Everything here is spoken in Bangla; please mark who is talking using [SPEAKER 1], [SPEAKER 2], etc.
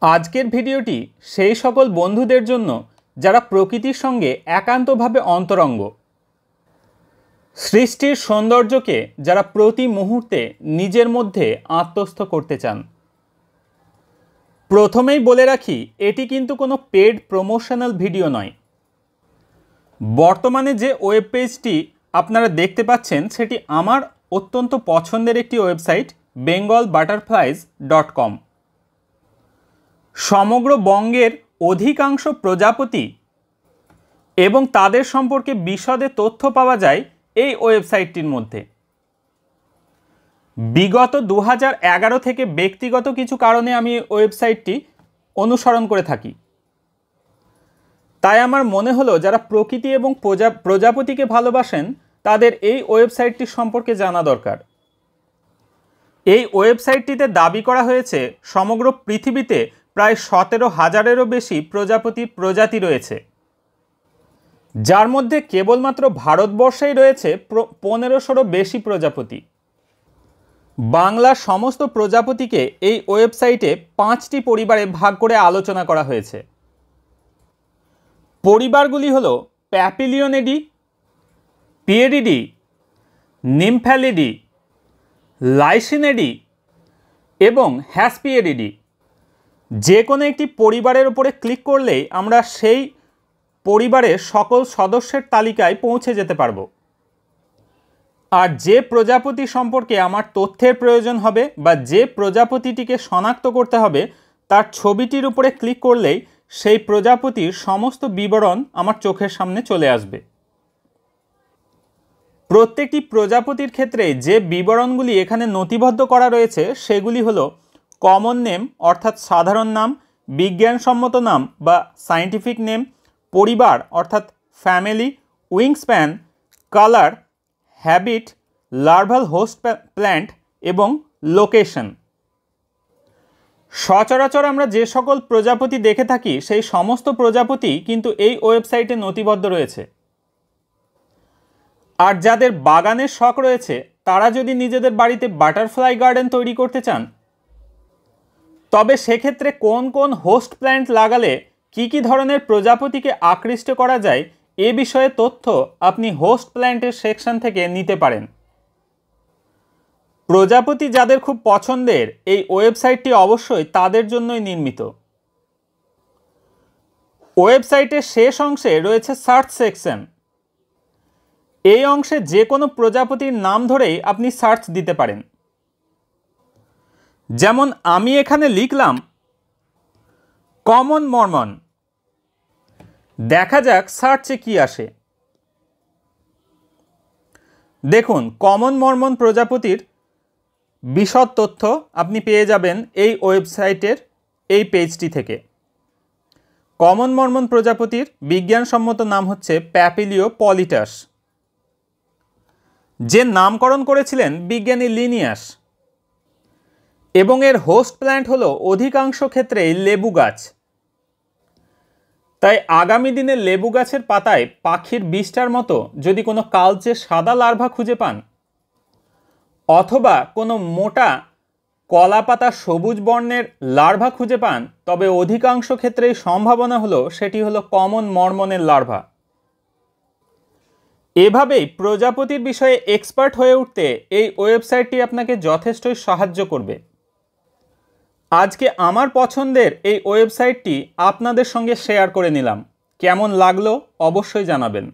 [SPEAKER 1] আজকের ভিডিওটি সেই সকল বন্ধুদের জন্য যারা প্রকৃতির সঙ্গে একান্তভাবে অন্তরঙ্গ, সৃষ্টির সৌন্দর্যকে যারা প্রতি মুহূর্তে নিজের মধ্যে আত্মস্থ করতে চান। প্রথমেই বলে রাখি, এটি কিন্তু কোনো পেড প্রমোশনাল ভিডিও নয়। বর্তমানে যে ওয়েব পেজটি আপনারা দেখতে পাচ্ছেন সেটি আমার অত্যন্ত পছন্দের একটি ওয়েবসাইট bengalbutterflies.com। সমগ্র বঙ্গের অধিকাংশ প্রজাপতি এবং তাদের সম্পর্কে বিশদে তথ্য পাওয়া যায় এই ওয়েবসাইটটির মধ্যে। বিগত 2011 থেকে ব্যক্তিগত কিছু কারণে আমি ওয়েবসাইটটি অনুসরণ করে থাকি। তাই আমার মনে হলো যারা প্রকৃতি এবং প্রজাপতিকে ভালোবাসেন তাদের এই ওয়েবসাইটটি সম্পর্কে জানা দরকার। এই ওয়েবসাইটটিতে দাবি করা হয়েছে সমগ্র পৃথিবীতে প্রায় 17,000-এরও বেশি প্রজাপতির প্রজাতি রয়েছে, যার মধ্যে কেবলমাত্র ভারতবর্ষেই রয়েছে 1500-রও বেশি প্রজাপতি। বাংলার সমস্ত প্রজাপতিকে এই ওয়েবসাইটে 5টি পরিবারে ভাগ করে আলোচনা করা হয়েছে। পরিবারগুলি হল প্যাপিলিওনিডি, পিয়েরিডি, নিমফ্যালিডি, লাইসিনিডি এবং হ্যাসপিয়েরিডি। যে কোনো একটি পরিবারের উপরে ক্লিক করলেই আমরা সেই পরিবারের সকল সদস্যের তালিকায় পৌঁছে যেতে পারব। আর যে প্রজাপতি সম্পর্কে আমার তথ্যের প্রয়োজন হবে বা যে প্রজাপতিটিকে শনাক্ত করতে হবে তার ছবিটির উপরে ক্লিক করলেই সেই প্রজাপতির সমস্ত বিবরণ আমার চোখের সামনে চলে আসবে। প্রত্যেকটি প্রজাপতির ক্ষেত্রে যে বিবরণগুলি এখানে নথিবদ্ধ করা রয়েছে সেগুলি হলো কমন নেম অর্থাৎ সাধারণ নাম, বিজ্ঞানসম্মত নাম বা সায়েন্টিফিক নেম, পরিবার অর্থাৎ family, wingspan, colour, habit, larval host plant এবং লোকেশন। সচরাচর আমরা যে সকল প্রজাপতি দেখে থাকি সেই সমস্ত প্রজাপতি কিন্তু এই ওয়েবসাইটে নথিবদ্ধ রয়েছে। আর যাদের বাগানের শখ রয়েছে তারা যদি নিজেদের বাড়িতে বাটারফ্লাই গার্ডেন তৈরি করতে চান তবে সেক্ষেত্রে কোন কোন হোস্ট প্ল্যান্ট লাগালে কি ধরনের প্রজাপতিকে আকৃষ্ট করা যায় এ বিষয়ে তথ্য আপনি হোস্ট প্ল্যান্টের সেকশন থেকে নিতে পারেন। প্রজাপতি যাদের খুব পছন্দের এই ওয়েবসাইটটি অবশ্যই তাদের জন্যই নির্মিত। ওয়েবসাইটের শেষ অংশে রয়েছে সার্চ সেকশন। এই অংশে যে কোনো প্রজাপতির নাম ধরেই আপনি সার্চ দিতে পারেন। যেমন আমি এখানে লিখলাম কমন মর্মন। দেখা যাক সার্চে কি আসে। দেখুন, কমন মর্মন প্রজাপতির বিশদ তথ্য আপনি পেয়ে যাবেন এই ওয়েবসাইটের এই পেজটি থেকে। কমন মর্মন প্রজাপতির বিজ্ঞানসম্মত নাম হচ্ছে প্যাপিলিও পলিটাস, যে নামকরণ করেছিলেন বিজ্ঞানী লিনিয়াস, এবং এর হোস্ট প্ল্যান্ট হলো অধিকাংশ ক্ষেত্রেই লেবু গাছ। তাই আগামী দিনে লেবু গাছের পাতায় পাখির বিষ্ঠার মতো যদি কোনো কালচে সাদা লার্ভা খুঁজে পান অথবা কোনো মোটা কলা পাতা সবুজ বর্ণের লার্ভা খুঁজে পান তবে অধিকাংশ ক্ষেত্রেই সম্ভাবনা হলো সেটি হলো কমন মর্মনের লার্ভা। এভাবেই প্রজাপতির বিষয়ে এক্সপার্ট হয়ে উঠতে এই ওয়েবসাইটটি আপনাকে যথেষ্টই সাহায্য করবে। আজকে আমার পছন্দের এই ওয়েবসাইটটি আপনাদের সঙ্গে শেয়ার করে নিলাম। কেমন লাগলো অবশ্যই জানাবেন।